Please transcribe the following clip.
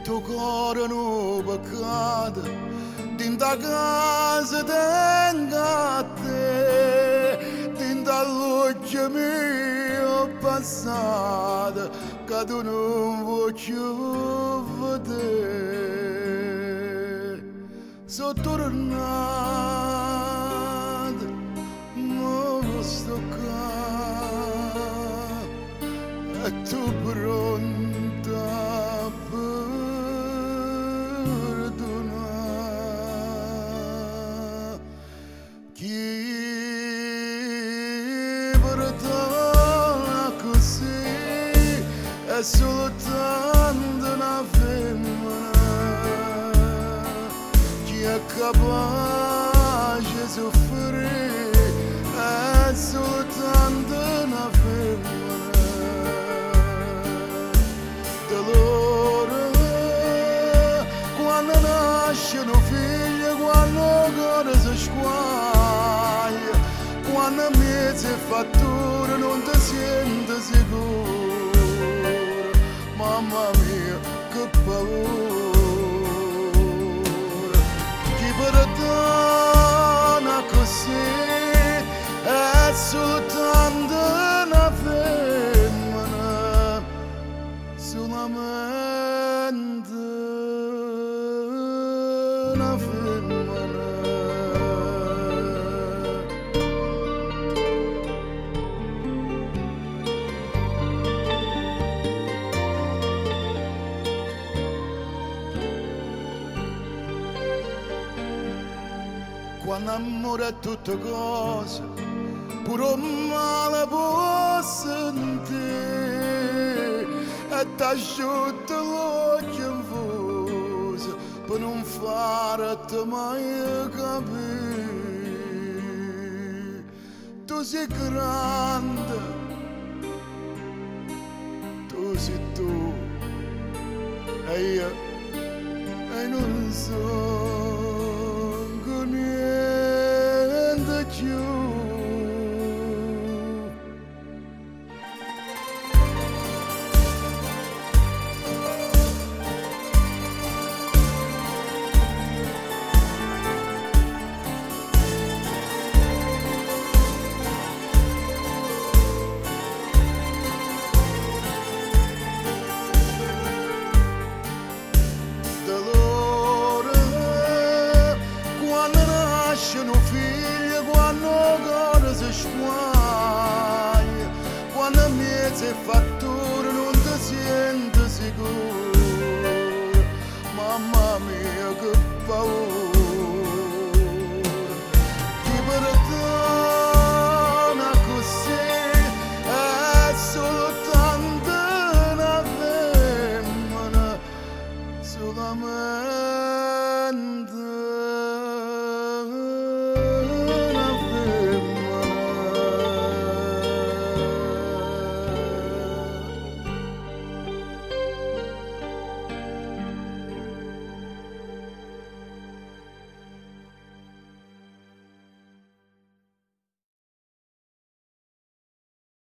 tuo cuore non peccato, dinta casa tenga a te, dinta luce mia passata, che tu non voglio vedere. Sono tornato, ma sto qua, e tu pronta a perdonare. Chi perdona così è soltanto una femmina. Chi è capace di soffrire è soltanto una femmina. Dolore quando nascono figli, quando il cuore si squaglia, quando mezzo e fattura non ti senti sicuro. Mamma mia, che paura. Chi perdona così è soltanto una femmina, solamente una femmina. Quando amore è tutto cosa, pure un male può sentire, e t'asciutta l'occhio in fuso per non farti mai capire. Tu sei grande, tu sei tu, e io non so niente più. Nascono figli, quando il cuore si squaglia, quando mezzo e fattura non ti senti sicuro. Mamma mia, che paura.